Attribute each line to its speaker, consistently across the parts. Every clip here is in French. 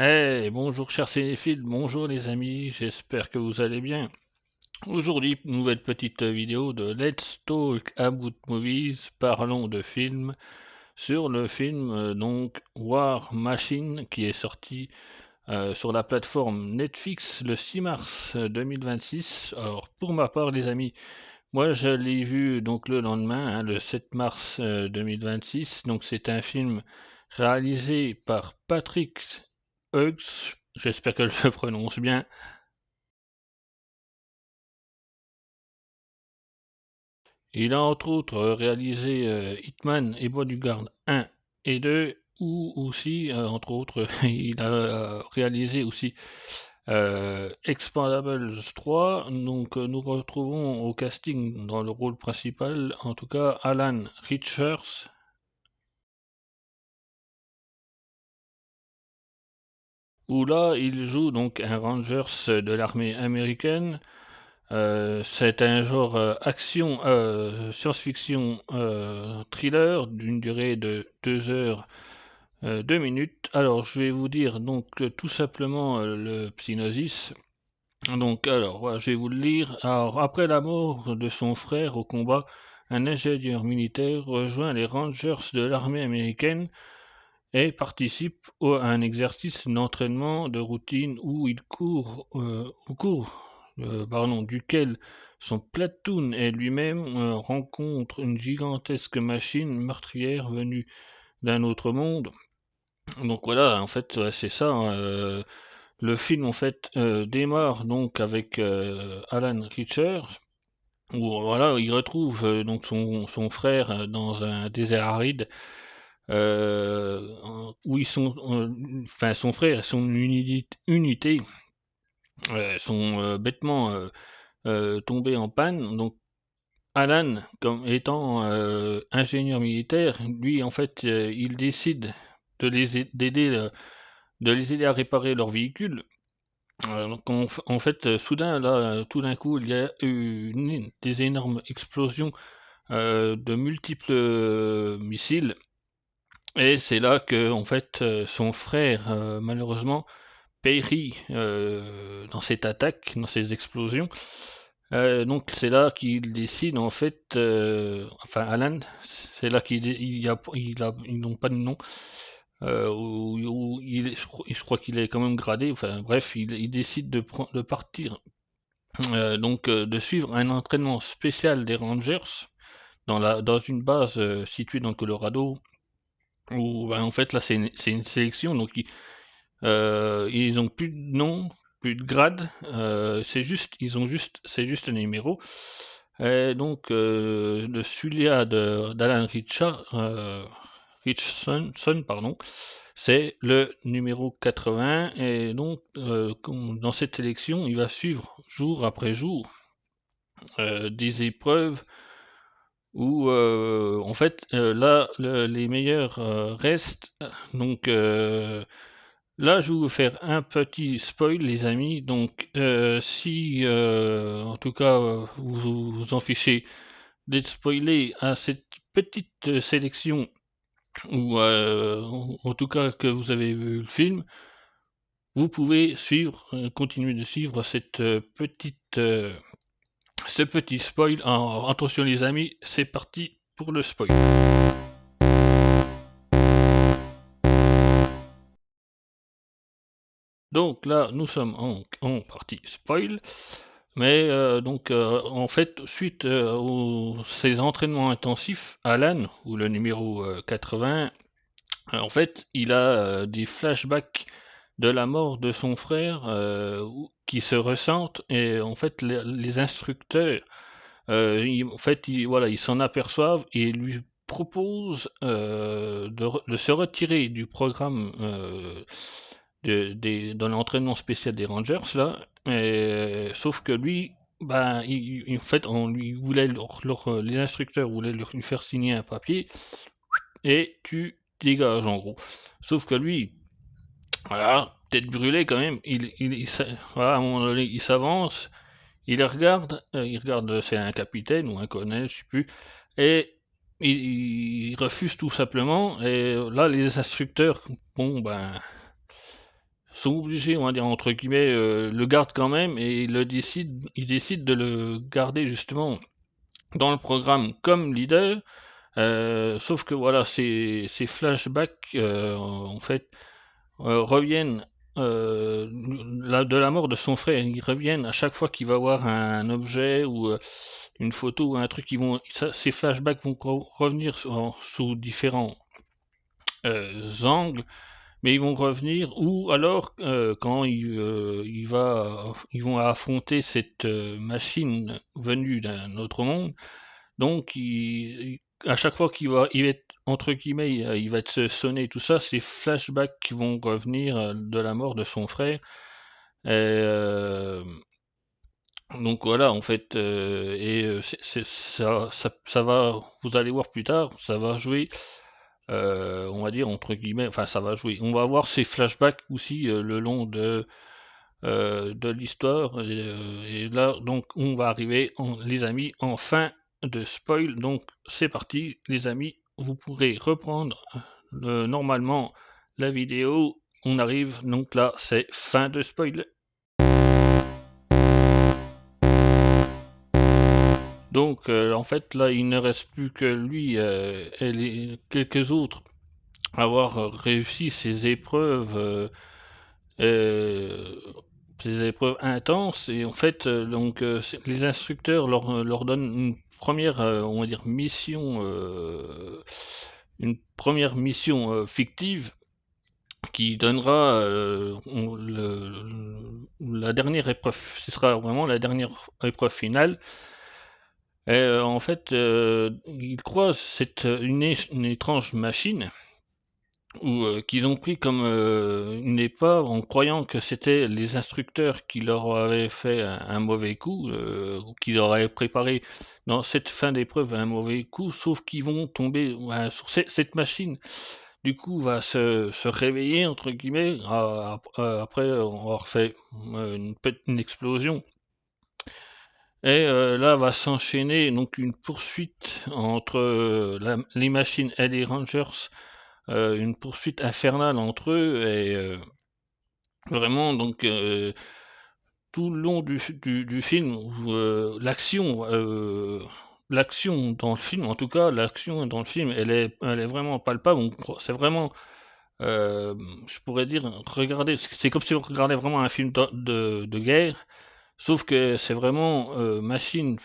Speaker 1: Bonjour chers cinéphiles, bonjour les amis, j'espère que vous allez bien. Aujourd'hui, nouvelle petite vidéo de Let's Talk About Movies, parlons de films, sur le film donc War Machine qui est sorti sur la plateforme Netflix le 6 mars 2026. Alors pour ma part les amis, moi je l'ai vu donc le lendemain, le 7 mars 2026, donc c'est un film réalisé par Patrick Hughes, j'espère que je le prononce bien. Il a entre autres réalisé Hitman et Bodyguard 1 et 2, ou aussi, entre autres, il a réalisé aussi Expendables 3. Donc nous retrouvons au casting dans le rôle principal, en tout cas, Alan Richards, où là il joue donc un Rangers de l'armée américaine. C'est un genre action, science-fiction, thriller d'une durée de 2 heures 2 minutes. Alors je vais vous dire donc tout simplement le Psygnosis. Donc alors voilà, je vais vous le lire. Alors après la mort de son frère au combat, un ingénieur militaire rejoint les Rangers de l'armée américaine et participe à un exercice d'entraînement de routine où il court, au cours duquel son platoon et lui-même rencontrent une gigantesque machine meurtrière venue d'un autre monde. Donc voilà, en fait, ouais, c'est ça, hein, le film en fait démarre donc avec Alan Richards, où voilà, il retrouve donc son frère dans un désert aride, où ils sont, enfin son frère et son unité sont bêtement tombés en panne. Donc Alan, comme étant ingénieur militaire, lui en fait, il décide de les aider à réparer leur véhicule. Donc en fait, soudain là, tout d'un coup, il y a eu des énormes explosions de multiples missiles. Et c'est là que, en fait, son frère, malheureusement, périt dans cette attaque, dans ces explosions. Donc c'est là qu'il décide, en fait, enfin Alan, c'est là ils n'ont pas de nom, où je crois qu'il est quand même gradé. Enfin bref, il décide de partir, de suivre un entraînement spécial des Rangers dans une base située dans le Colorado, où ben, en fait là c'est une sélection, donc ils ont plus de nom, plus de grade, c'est juste un numéro. Et donc le Sulia d'Alan Richardson, pardon, c'est le numéro 80. Et donc dans cette sélection, il va suivre jour après jour des épreuves où en fait là les meilleurs restent. Donc là je vais vous faire un petit spoil les amis. Donc si en tout cas vous en fichez d'être spoilé à cette petite sélection, ou en tout cas que vous avez vu le film, vous pouvez suivre, continuer de suivre cette ce petit spoil. Attention les amis, c'est parti pour le spoil. Donc là, nous sommes en partie spoil, mais en fait, suite aux ces entraînements intensifs, Alan, ou le numéro 80, en fait, il a des flashbacks de la mort de son frère qui se ressentent. Et en fait, les instructeurs, en fait, voilà, ils s'en aperçoivent et lui proposent de se retirer du programme dans l'entraînement spécial des Rangers là. Sauf que lui, ben, en fait, on lui voulait les instructeurs voulaient lui faire signer un papier et tu dégages en gros. Sauf que lui, voilà, tête brûlée quand même, voilà, à un moment donné, il s'avance, il regarde, c'est un capitaine ou un colonel, je sais plus, et il refuse tout simplement. Et là, les instructeurs, bon ben, sont obligés, on va dire entre guillemets, le gardent quand même et ils décident de le garder justement dans le programme comme leader. Sauf que voilà, ces flashbacks, en fait, reviennent, de la mort de son frère. Ils reviennent à chaque fois qu'il va voir un objet ou, une photo ou un truc, ces flashbacks vont revenir sous différents, angles, mais ils vont revenir ou alors, quand ils vont affronter cette, machine venue d'un autre monde, donc à chaque fois il va être entre guillemets, il va être sonné tout ça, ces flashbacks qui vont revenir, de la mort de son frère et donc voilà en fait, et c'est ça va vous allez voir plus tard, ça va jouer, on va dire entre guillemets, enfin ça va jouer, on va avoir ces flashbacks aussi, le long de l'histoire et là donc on va arriver les amis en fin de spoil, donc c'est parti les amis, vous pourrez reprendre normalement la vidéo, on arrive donc là c'est fin de spoil. Donc en fait là il ne reste plus que lui et quelques autres à avoir réussi euh, ces épreuves intenses et en fait donc les instructeurs leur donnent on va dire une première mission fictive qui donnera la dernière épreuve, ce sera vraiment la dernière épreuve finale. Et en fait, ils croisent une étrange machine qu'ils ont pris comme une épave en croyant que c'était les instructeurs qui leur avaient fait un mauvais coup, qui leur avaient préparé dans cette fin d'épreuve un mauvais coup, sauf qu'ils vont tomber sur cette machine. Du coup, va se réveiller entre guillemets après avoir fait une explosion. Et là va s'enchaîner donc une poursuite entre les machines et les Rangers, une poursuite infernale entre eux et vraiment donc tout le long du film où l'action dans le film, en tout cas l'action dans le film, elle est vraiment palpable. C'est vraiment, je pourrais dire, regarder, c'est comme si on regardait vraiment un film de guerre, sauf que c'est vraiment machine,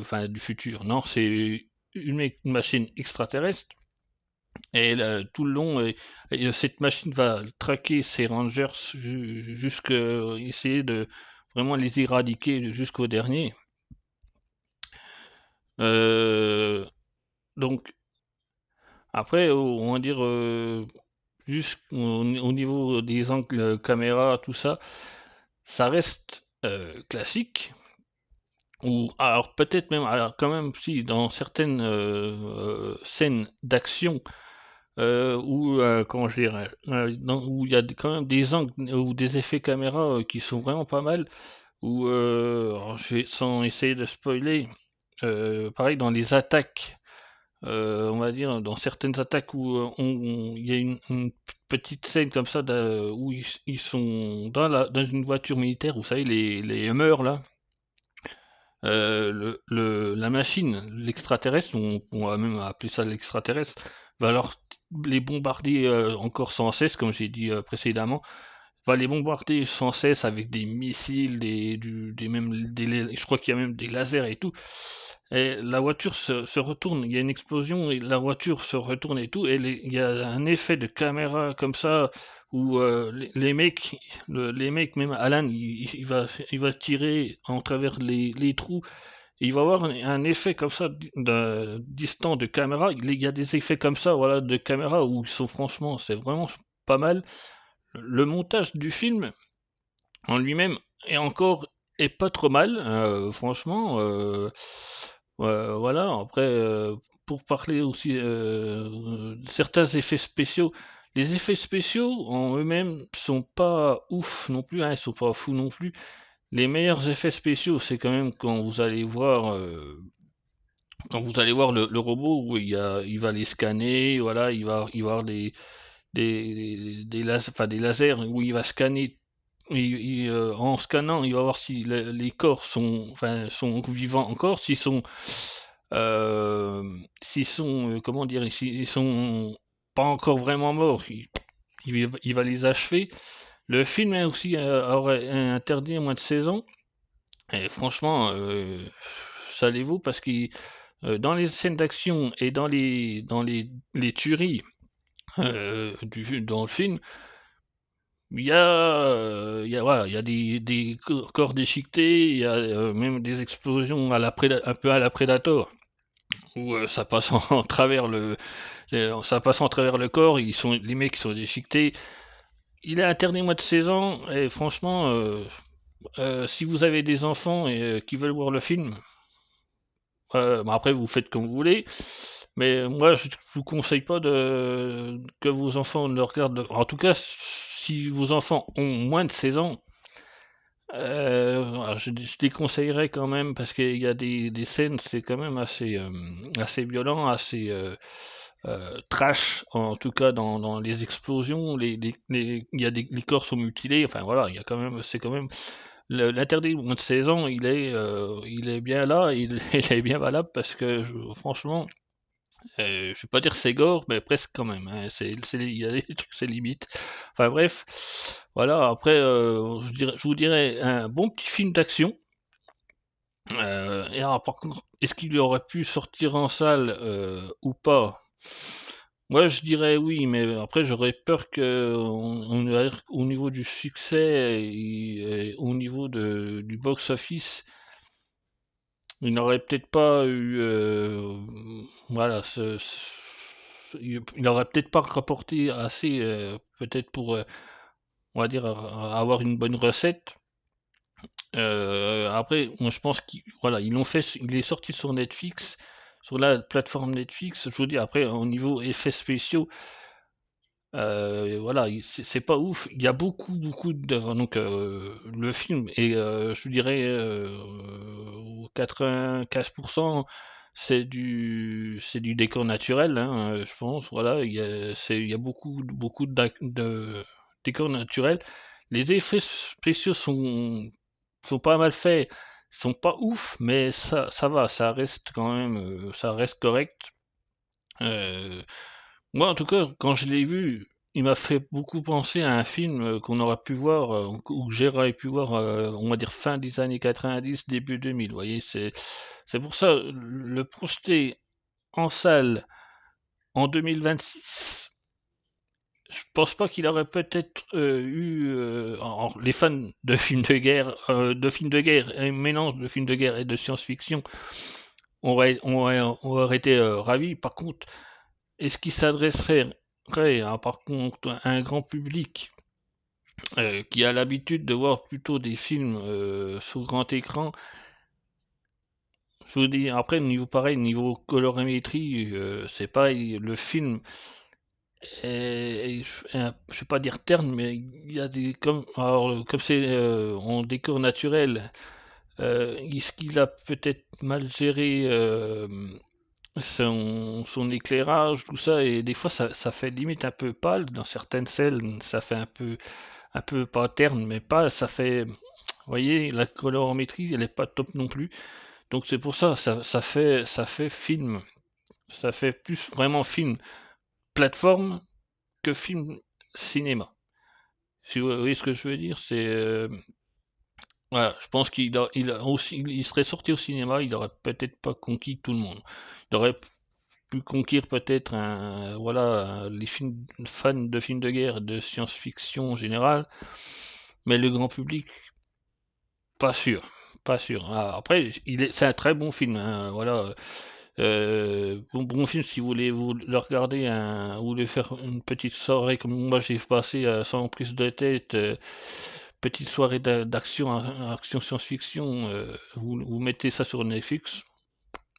Speaker 1: enfin du futur. Non, c'est une machine extraterrestre. Et tout le long, cette machine va traquer ces rangers jusqu'à essayer de vraiment les éradiquer jusqu'au dernier. Euh, donc après, on va dire au niveau des angles caméra, tout ça, ça reste classique. Ou alors peut-être même, alors quand même si dans certaines scènes d'action où, comment je dirais? Où il y a quand même des angles ou des effets caméra, qui sont vraiment pas mal, où, alors je vais sans essayer de spoiler, pareil dans les attaques, on va dire dans certaines attaques où, il y a une petite scène comme ça où ils sont dans une voiture militaire, vous savez les Hummers là, la machine, l'extraterrestre, on va même appeler ça l'extraterrestre, va alors les bombarder encore sans cesse, comme j'ai dit précédemment, va les bombarder sans cesse avec des missiles, je crois qu'il y a même des lasers et tout. Et la voiture se retourne, il y a une explosion et la voiture se retourne et tout, et il y a un effet de caméra comme ça où les mecs, les mecs, même Alan, il va tirer en travers les trous. Et il va avoir un effet comme ça distant de caméra. Il y a des effets comme ça, voilà, de caméra où ils sont franchement, c'est vraiment pas mal. Le montage du film en lui-même est pas trop mal, franchement. Voilà. Après, pour parler aussi de certains effets spéciaux, les effets spéciaux en eux-mêmes sont pas ouf non plus, hein, ils sont pas fous non plus. Les meilleurs effets spéciaux, c'est quand même quand vous allez voir le robot où il va les scanner, voilà, il va avoir des lasers où il va scanner. En scannant, il va voir si les corps sont vivants encore, comment dire, s'ils sont pas encore vraiment morts, il va les achever. Le film est aussi aurait interdit à moins de 16 ans. Et franchement, ça les vaut parce que dans les scènes d'action et les tueries dans le film, voilà, il y a des corps déchiquetés, il y a même des explosions un peu à la Predator, où ça passe en travers ça passe en travers le corps, les mecs sont déchiquetés. Il est interdit moins de 16 ans, et franchement, si vous avez des enfants qui veulent voir le film, après vous faites comme vous voulez, mais moi je vous conseille pas que vos enfants ne le regardent. En tout cas, si vos enfants ont moins de 16 ans, voilà, je déconseillerais quand même parce qu'il y a des scènes, c'est quand même assez violent, assez trash, en tout cas dans les explosions, il y a les corps sont mutilés, enfin voilà, il y a quand même, c'est quand même l'interdit au moins de 16 ans, il est bien là, il est bien valable parce que franchement, je vais pas dire c'est gore, mais presque quand même, hein, il y a des trucs, c'est limite. Enfin bref, voilà, après, je vous dirais un bon petit film d'action. Et alors, par contre, est-ce qu'il aurait pu sortir en salle ou pas? Moi, je dirais oui, mais après, j'aurais peur que, au niveau du succès et au niveau du box-office, il n'aurait peut-être pas eu, voilà, il aurait peut-être pas rapporté assez, peut-être pour, on va dire, avoir une bonne recette. Après, moi, je pense voilà, il est sorti sur Netflix, sur la plateforme Netflix. Je vous dis, après, au niveau effets spéciaux, voilà, c'est pas ouf. Il y a beaucoup de donc le film est, je dirais, 95 c'est du décor naturel, hein, je pense, voilà. Il y a beaucoup de décors naturels. Les effets spéciaux sont pas mal faits, sont pas ouf, mais ça va, ça reste quand même, ça reste correct. Heu, Moi, en tout cas, quand je l'ai vu, il m'a fait beaucoup penser à un film, qu'on aurait pu voir, ou que j'aurais pu voir, on va dire fin des années 90, début 2000, vous voyez? C'est pour ça, le projeter en salle en 2026, je pense pas qu'il aurait peut-être, eu, les fans de films de guerre, un mélange de films de guerre et de science-fiction auraient été, ravis. Par contre, est-ce qu'il s'adresserait par contre à un grand public qui a l'habitude de voir plutôt des films sur grand écran? Je vous dis, après, niveau pareil, niveau colorimétrie, c'est pareil, le film je vais pas dire terne, mais il y a comme c'est en décor naturel, est-ce qu'il a peut-être mal géré son éclairage, tout ça, et des fois ça fait limite un peu pâle dans certaines scènes, ça fait un peu pas terne, mais pas, ça fait, vous voyez, la colorimétrie, elle est pas top non plus. Donc c'est pour ça, ça fait film, ça fait plus vraiment film plateforme que film cinéma. Si vous voyez ce que je veux dire, voilà, je pense il serait sorti au cinéma, il aurait peut-être pas conquis tout le monde. Il aurait pu conquérir peut-être voilà, les fans de films de guerre et de science-fiction en général, mais le grand public, pas sûr, pas sûr. Ah, après, c'est un très bon film, hein, voilà. Bon film si vous voulez vous le regarder, vous voulez faire une petite soirée comme moi j'ai passé sans prise de tête, petite soirée d'action, action science-fiction, vous mettez ça sur Netflix,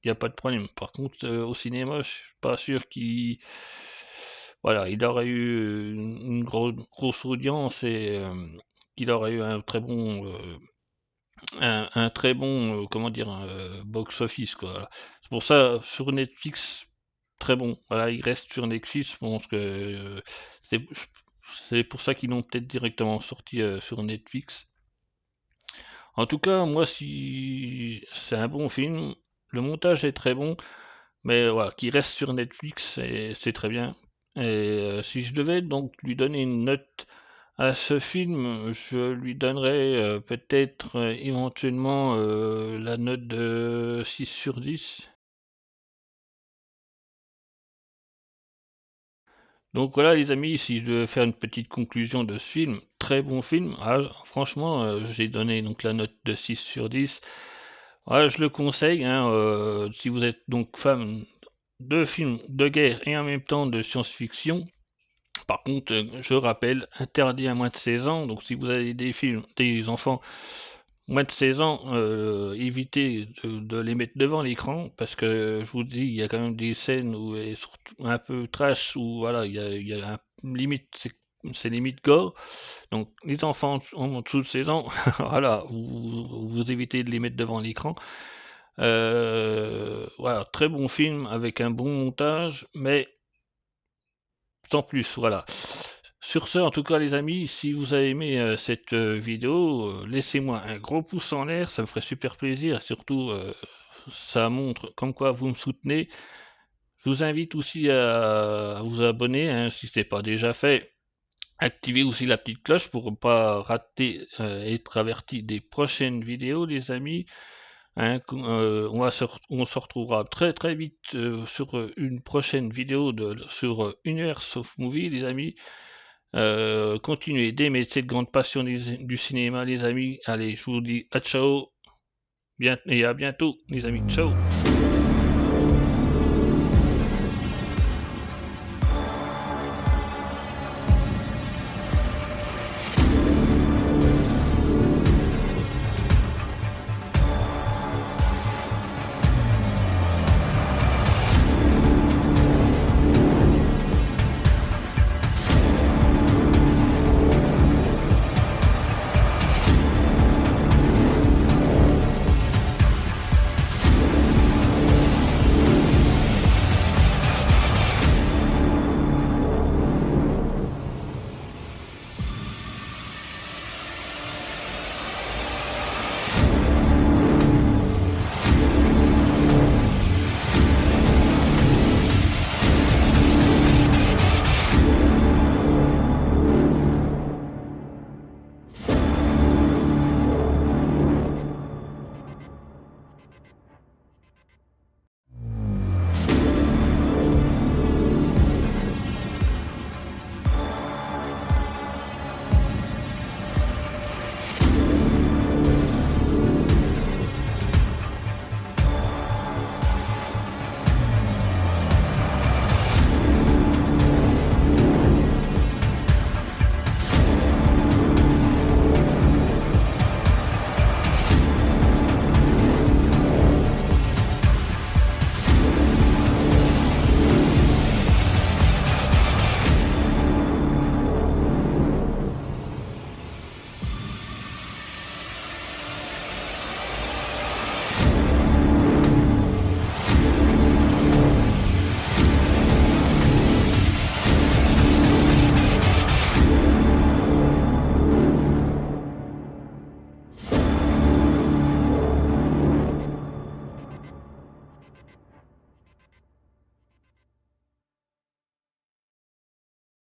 Speaker 1: il n'y a pas de problème. Par contre, au cinéma, je suis pas sûr qu'il voilà, il aurait eu une grosse audience et qu'il aurait eu un très bon, comment dire, box-office, quoi. Voilà. C'est pour ça, sur Netflix, très bon. Voilà, il reste sur Netflix, je pense que c'est c'est pour ça qu'ils l'ont peut-être directement sorti sur Netflix. En tout cas, moi, si c'est un bon film, le montage est très bon, mais voilà, qui reste sur Netflix, c'est très bien. Et si je devais donc lui donner une note à ce film, je lui donnerais peut-être éventuellement la note de 6 sur 10. Donc voilà les amis, si je devais faire une petite conclusion de ce film, très bon film. Ah, franchement, j'ai donné donc la note de 6 sur 10. Ouais, je le conseille, hein, si vous êtes donc fan de films de guerre et en même temps de science-fiction. Par contre, je rappelle, interdit à moins de 16 ans. Donc si vous avez des films, des enfants moins de 16 ans, évitez de les mettre devant l'écran parce que je vous dis, il y a quand même des scènes où et surtout un peu trash où voilà, il y a limite c'est limite gore. Donc les enfants en dessous de 16 ans, voilà, vous évitez de les mettre devant l'écran. Voilà, très bon film avec un bon montage, mais sans plus, voilà. Sur ce, en tout cas, les amis, si vous avez aimé cette vidéo, laissez-moi un gros pouce en l'air, ça me ferait super plaisir. Et surtout, ça montre comme quoi vous me soutenez. Je vous invite aussi à vous abonner, hein, si ce n'est pas déjà fait. Activez aussi la petite cloche pour ne pas rater et être averti des prochaines vidéos, les amis. Hein, on se retrouvera très très vite sur une prochaine vidéo sur Universe of Movie, les amis. Continuez d'aimer cette grande passion du cinéma, les amis. Allez, je vous dis à ciao et à bientôt, les amis. Ciao.